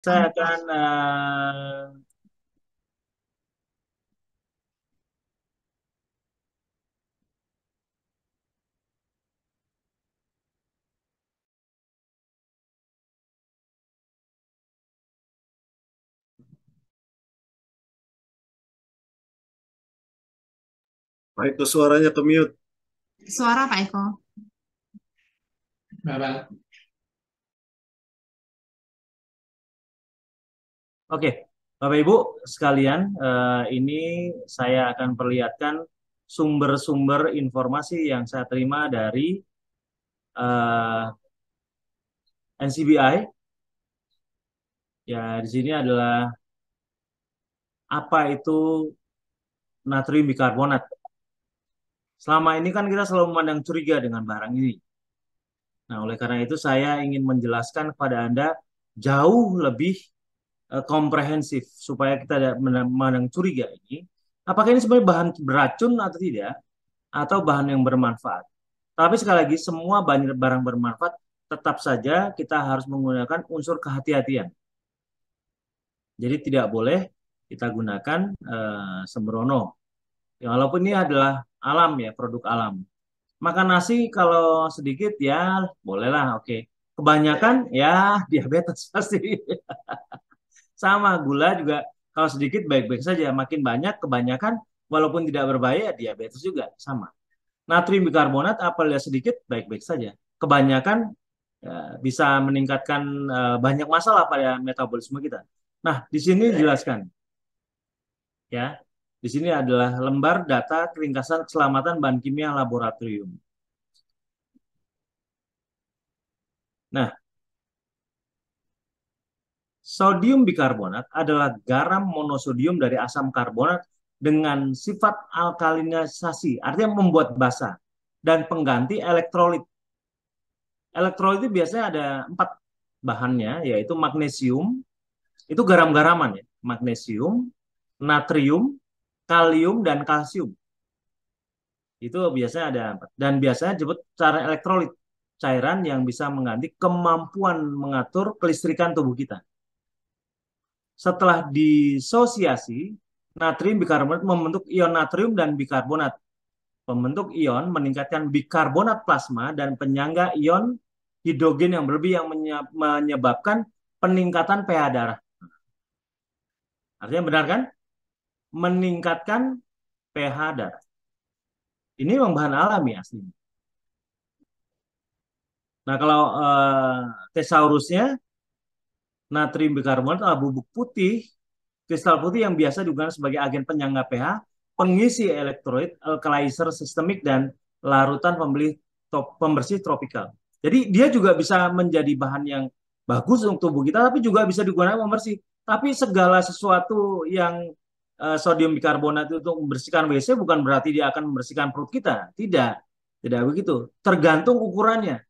Saya akan Pak itu suaranya ke mute. Suara Pak Eko. oke, Bapak Ibu sekalian, ini saya akan perlihatkan sumber-sumber informasi yang saya terima dari NCBI. Ya, di sini adalah apa itu natrium bikarbonat. Selama ini kan kita selalu memandang curiga dengan barang ini. Nah, oleh karena itu saya ingin menjelaskan kepada Anda jauh lebih komprehensif supaya kita tidak memandang curiga ini. Apakah ini sebenarnya bahan beracun atau tidak, atau bahan yang bermanfaat? Tapi sekali lagi, semua barang bermanfaat tetap saja kita harus menggunakan unsur kehati-hatian. Jadi tidak boleh kita gunakan sembrono. Ya, walaupun ini adalah alam ya, produk alam. Makan nasi kalau sedikit ya bolehlah, oke. Kebanyakan ya diabetes pasti. Sama gula juga kalau sedikit baik-baik saja, makin banyak kebanyakan walaupun tidak berbahaya diabetes juga sama. Natrium bikarbonat apabila sedikit baik-baik saja. Kebanyakan ya, bisa meningkatkan banyak masalah pada metabolisme kita. Nah, di sini dijelaskan ya. Di sini adalah lembar data keringkasan keselamatan bahan kimia laboratorium. Nah, sodium bikarbonat adalah garam monosodium dari asam karbonat dengan sifat alkalinisasi, artinya membuat basa, dan pengganti elektrolit. Elektrolit itu biasanya ada 4 bahannya, yaitu magnesium, itu garam-garaman ya, magnesium, natrium, kalium, dan kalsium. Itu biasanya ada 4. Dan biasanya disebut cara elektrolit, cairan yang bisa mengganti kemampuan mengatur kelistrikan tubuh kita. Setelah disosiasi, natrium bikarbonat membentuk ion natrium dan bikarbonat. Pembentuk ion meningkatkan bikarbonat plasma dan penyangga ion hidrogen yang berlebih yang menyebabkan peningkatan pH darah. Artinya benar kan? Meningkatkan pH darah. Ini memang bahan alami aslinya. Nah, kalau tesaurusnya, natrium bikarbonat adalah bubuk putih, kristal putih yang biasa digunakan sebagai agen penyangga pH, pengisi elektrolit, alkalizer sistemik, dan larutan pembersih tropikal. Jadi dia juga bisa menjadi bahan yang bagus untuk tubuh kita, tapi juga bisa digunakan membersih. Tapi segala sesuatu yang sodium bikarbonat itu untuk membersihkan WC bukan berarti dia akan membersihkan perut kita. Tidak, tidak begitu. Tergantung ukurannya.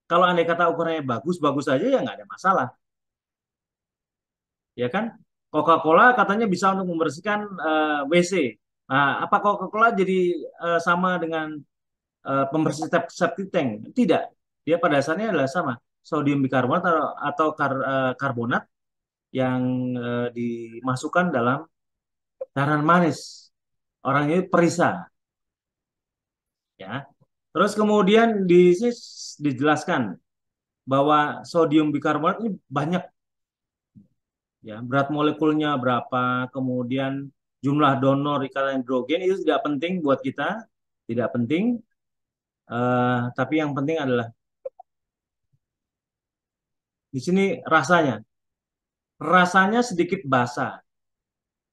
Kalau andai kata ukurannya bagus-bagus saja ya nggak ada masalah. Ya kan? Coca-Cola katanya bisa untuk membersihkan WC. Nah, apa Coca-Cola jadi sama dengan pembersih septic tank? Tidak. Dia pada dasarnya adalah sama. Sodium bikarbonat atau karbonat yang dimasukkan dalam cairan manis. Orang ini perisa. Ya. Terus kemudian di sini dijelaskan bahwa sodium bikarbonat ini banyak ya, berat molekulnya berapa, kemudian jumlah donor ikatan hidrogen itu tidak penting buat kita, tidak penting, tapi yang penting adalah di sini rasanya, rasanya sedikit basah.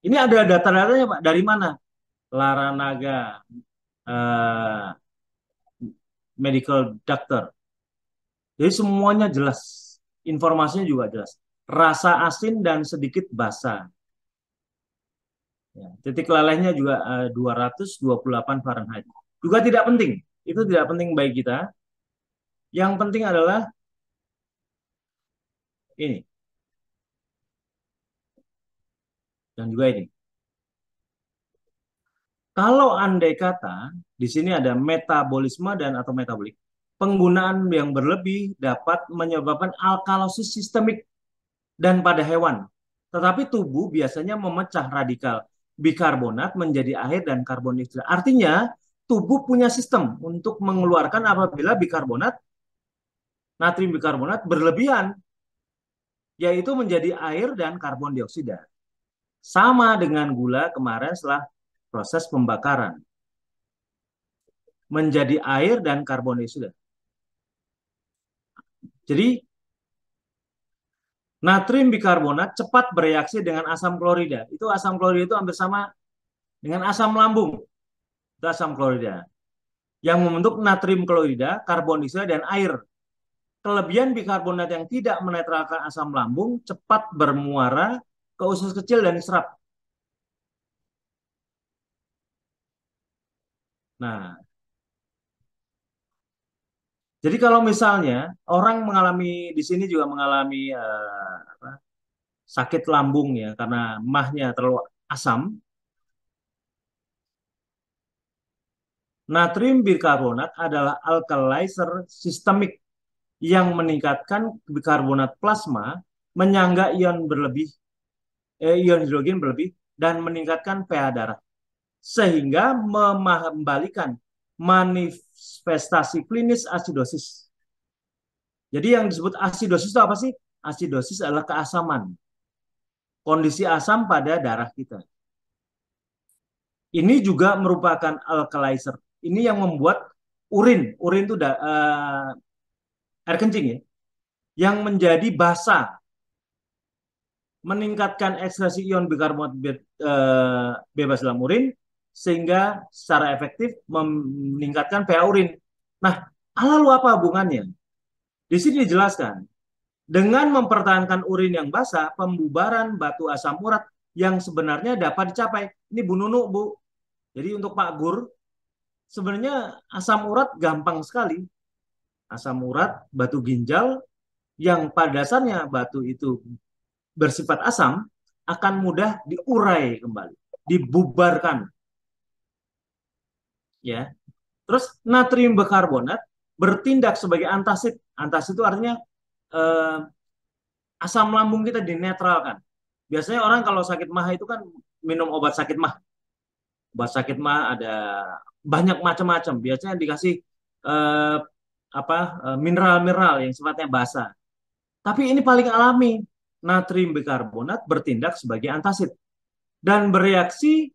Ini ada data-datanya Pak, dari mana? Laranaga eh, Medical Doctor. Jadi semuanya jelas, informasinya juga jelas. Rasa asin dan sedikit basah. Ya, titik lelehnya juga 228 Fahrenheit. Juga tidak penting. Itu tidak penting bagi kita. Yang penting adalah ini. Dan juga ini. Kalau andai kata, di sini ada metabolisme dan atau metabolik. Penggunaan yang berlebih dapat menyebabkan alkalosis sistemik. dan pada hewan. Tetapi tubuh biasanya memecah radikal bikarbonat menjadi air dan karbon dioksida. Artinya, tubuh punya sistem untuk mengeluarkan apabila bikarbonat, natrium bikarbonat berlebihan, yaitu menjadi air dan karbon dioksida. Sama dengan gula kemarin setelah proses pembakaran. Menjadi air dan karbon dioksida. Jadi, natrium bikarbonat cepat bereaksi dengan asam klorida. Itu asam klorida itu hampir sama dengan asam lambung. Itu asam klorida. Yang membentuk natrium klorida, karbon dioksida, dan air. Kelebihan bikarbonat yang tidak menetralkan asam lambung cepat bermuara ke usus kecil dan diserap. Nah, jadi kalau misalnya orang mengalami di sini juga mengalami sakit lambung ya karena mahnya terlalu asam, natrium bikarbonat adalah alkalizer sistemik yang meningkatkan bikarbonat plasma, menyangga ion berlebih, ion hidrogen berlebih, dan meningkatkan pH darah. Sehingga mengembalikan manifestasi klinis asidosis. Jadi yang disebut asidosis itu apa sih? Asidosis adalah keasaman. Kondisi asam pada darah kita. Ini juga merupakan alkalizer. Ini yang membuat urin itu air kencing ya, yang menjadi basa, meningkatkan ekskresi ion bikarbonat bebas dalam urin, sehingga secara efektif meningkatkan pH urin. Nah, lalu apa hubungannya? Di sini dijelaskan, dengan mempertahankan urin yang basah, pembubaran batu asam urat yang sebenarnya dapat dicapai. Ini Bu Nunu, Bu. Jadi untuk Pak Gur, sebenarnya asam urat gampang sekali. Asam urat, batu ginjal, yang pada dasarnya batu itu bersifat asam, akan mudah diurai kembali, dibubarkan. Ya. Terus natrium bikarbonat bertindak sebagai antasid. Antasid itu artinya asam lambung kita dinetralkan. Biasanya orang kalau sakit mah itu kan minum obat sakit mah. Obat sakit mah ada banyak macam-macam. Biasanya dikasih eh, mineral-mineral yang sifatnya basa. Tapi ini paling alami. Natrium bikarbonat bertindak sebagai antasid dan bereaksi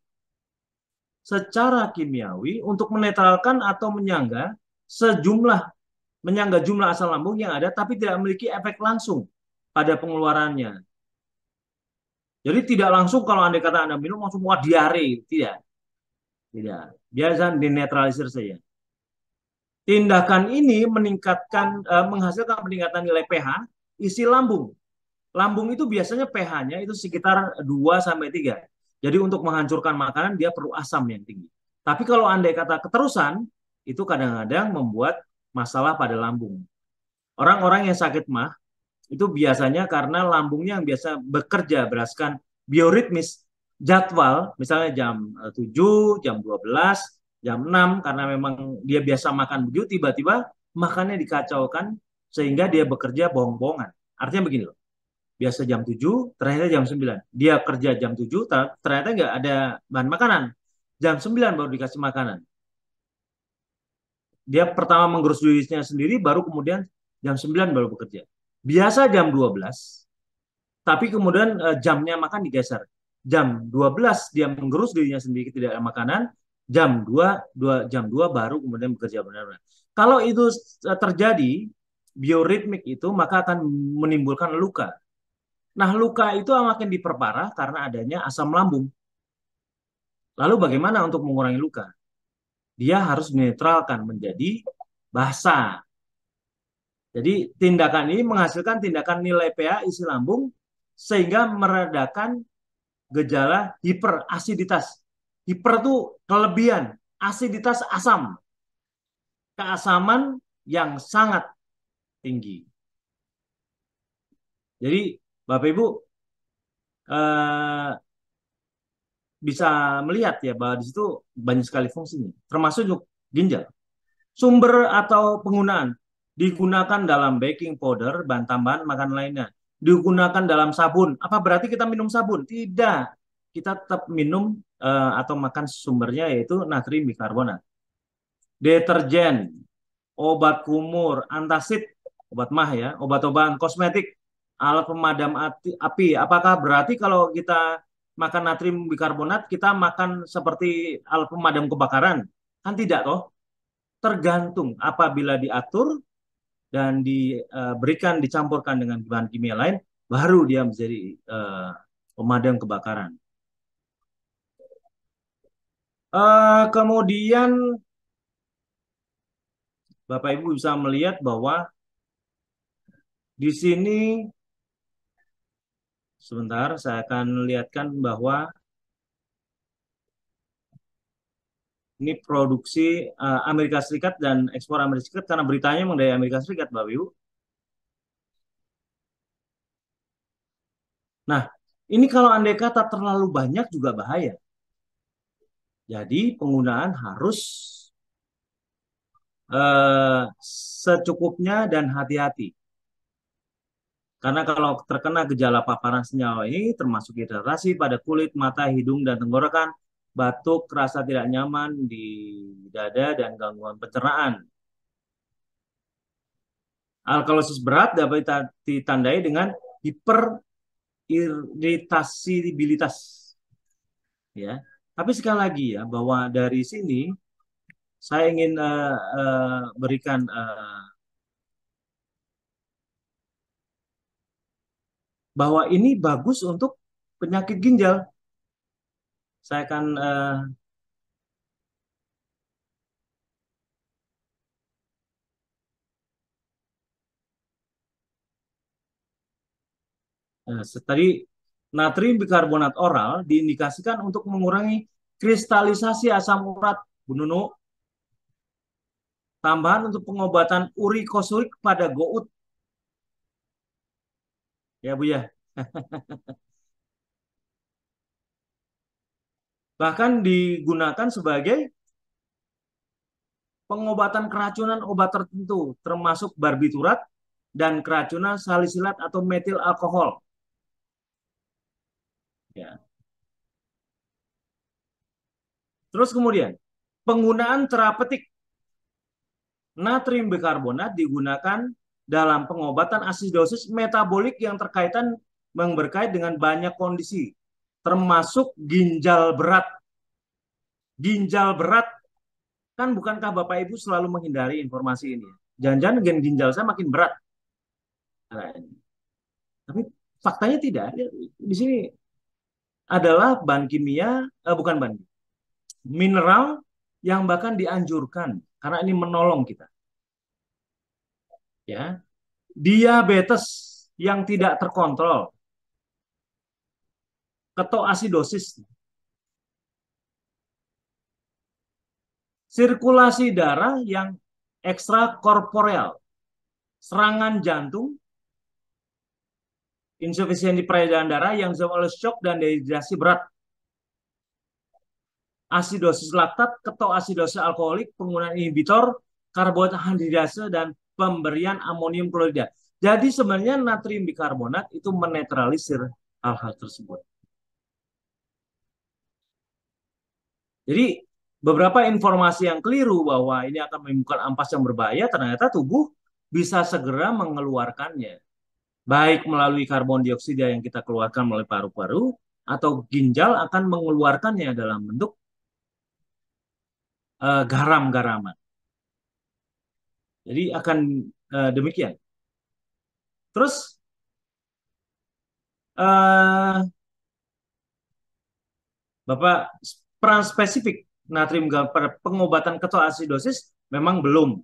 secara kimiawi untuk menetralkan atau menyangga jumlah asam lambung yang ada tapi tidak memiliki efek langsung pada pengeluarannya. Jadi tidak langsung kalau andai kata Anda minum langsung wah diare, tidak. Tidak. Biasa dinetralisir saja. Tindakan ini menghasilkan peningkatan nilai pH isi lambung. Lambung itu biasanya pH-nya itu sekitar 2 sampai 3. Jadi untuk menghancurkan makanan dia perlu asam yang tinggi. Tapi kalau andai kata keterusan, itu kadang-kadang membuat masalah pada lambung. Orang-orang yang sakit mah, itu biasanya karena lambungnya yang biasa bekerja berdasarkan bioritmis, jadwal, misalnya jam 7, jam 12, jam 6, karena memang dia biasa makan begitu, tiba-tiba makannya dikacaukan, sehingga dia bekerja bohong-bohongan. Artinya begini loh, biasa jam 7, ternyata jam 9. Dia kerja jam 7, ternyata nggak ada bahan makanan. Jam 9 baru dikasih makanan. Dia pertama mengurus dirinya sendiri, baru kemudian jam 9 baru bekerja. Biasa jam 12, tapi kemudian jamnya makan digeser. Jam 12 dia mengurus dirinya sendiri, tidak ada makanan. Jam 2 baru kemudian bekerja benar-benar. Kalau itu terjadi, bioritmik itu, maka akan menimbulkan luka. Nah, luka itu makin diperparah karena adanya asam lambung. Lalu bagaimana untuk mengurangi luka? Dia harus dinetralkan menjadi basa. Jadi tindakan ini menghasilkan tindakan nilai pH isi lambung sehingga meredakan gejala hiperasiditas. Hiper itu kelebihan, asiditas asam. Keasaman yang sangat tinggi. Jadi Bapak Ibu bisa melihat ya bahwa di situ banyak sekali fungsinya, termasuk ginjal. Sumber atau penggunaan digunakan dalam baking powder, bahan tambahan makanan lainnya. digunakan dalam sabun. Apa berarti kita minum sabun? Tidak. Kita tetap minum atau makan sumbernya yaitu natrium bikarbonat. Deterjen, obat kumur, antasid, obat mah ya, obat-obatan kosmetik, alat pemadam api. Apakah berarti kalau kita makan natrium bikarbonat, kita makan seperti alat pemadam kebakaran? Kan tidak toh. Tergantung apabila diatur dan diberikan dicampurkan dengan bahan kimia lain, baru dia menjadi pemadam kebakaran. Kemudian Bapak Ibu bisa melihat bahwa di sini sebentar saya akan lihatkan bahwa ini produksi Amerika Serikat dan ekspor Amerika Serikat karena beritanya memang dari Amerika Serikat, Bapak Ibu. Nah, ini kalau andai kata terlalu banyak juga bahaya. Jadi penggunaan harus secukupnya dan hati-hati. Karena kalau terkena gejala paparan senyawa ini termasuk hidrasi pada kulit, mata, hidung, dan tenggorokan, batuk, rasa tidak nyaman di dada, dan gangguan pencernaan. Alkalosis berat dapat ditandai dengan hiperiritasibilitas. Ya. Tapi sekali lagi ya, bahwa dari sini saya ingin berikan bahwa ini bagus untuk penyakit ginjal. Saya akan tadi natrium bikarbonat oral diindikasikan untuk mengurangi kristalisasi asam urat, Bu Nunu. Tambahan untuk pengobatan urikosurik pada gout. Ya Bu ya. Bahkan digunakan sebagai pengobatan keracunan obat tertentu, termasuk barbiturat dan keracunan salisilat atau metil alkohol. Ya. Terus kemudian, penggunaan terapeutik. Natrium bikarbonat digunakan dalam pengobatan asidosis metabolik yang berkait dengan banyak kondisi, termasuk ginjal berat. Ginjal berat, kan bukankah Bapak Ibu selalu menghindari informasi ini? Jangan-jangan ginjal saya makin berat. Nah, tapi faktanya tidak. Di sini adalah bahan kimia, bukan bahan, mineral yang bahkan dianjurkan karena ini menolong kita. Ya, diabetes yang tidak terkontrol, ketoasidosis, sirkulasi darah yang ekstrakorporeal, serangan jantung, insufisiensi peredaran darah yang disebabkan oleh shock dan dehidrasi berat, asidosis laktat, ketoasidosis alkoholik, penggunaan inhibitor, karbohidrat anhidrase, dan pemberian amonium klorida. Jadi sebenarnya natrium bikarbonat itu menetralisir hal-hal tersebut. Jadi beberapa informasi yang keliru bahwa ini akan menimbulkan ampas yang berbahaya, ternyata tubuh bisa segera mengeluarkannya. Baik melalui karbon dioksida yang kita keluarkan melalui paru-paru, atau ginjal akan mengeluarkannya dalam bentuk garam-garaman. Jadi akan demikian. Terus Bapak, peran spesifik natrium pada pengobatan ketoasidosis memang belum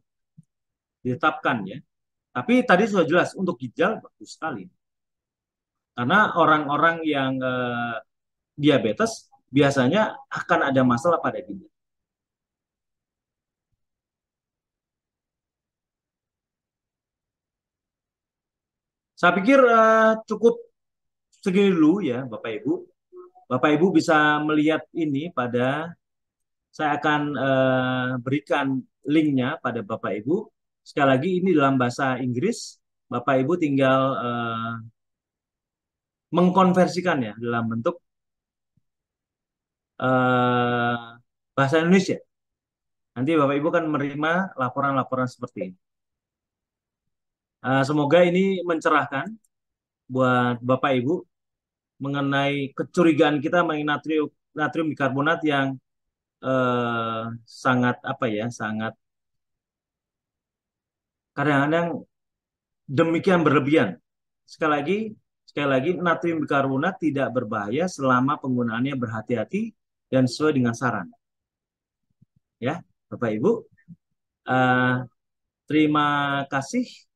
ditetapkan ya. Tapi tadi sudah jelas untuk ginjal bagus sekali. Karena orang-orang yang diabetes biasanya akan ada masalah pada ginjal. Saya pikir cukup segini dulu ya Bapak Ibu. Bapak Ibu bisa melihat ini pada, saya akan berikan linknya pada Bapak Ibu. Sekali lagi ini dalam bahasa Inggris. Bapak Ibu tinggal mengkonversikannya dalam bentuk eh, bahasa Indonesia. Nanti Bapak Ibu kan menerima laporan-laporan seperti ini. Semoga ini mencerahkan buat Bapak Ibu mengenai kecurigaan kita mengenai natrium natrium bikarbonat yang sangat apa ya, sangat kadang-kadang demikian berlebihan. Sekali lagi, sekali lagi natrium bikarbonat tidak berbahaya selama penggunaannya berhati-hati dan sesuai dengan saran. Ya, Bapak Ibu, eh, terima kasih.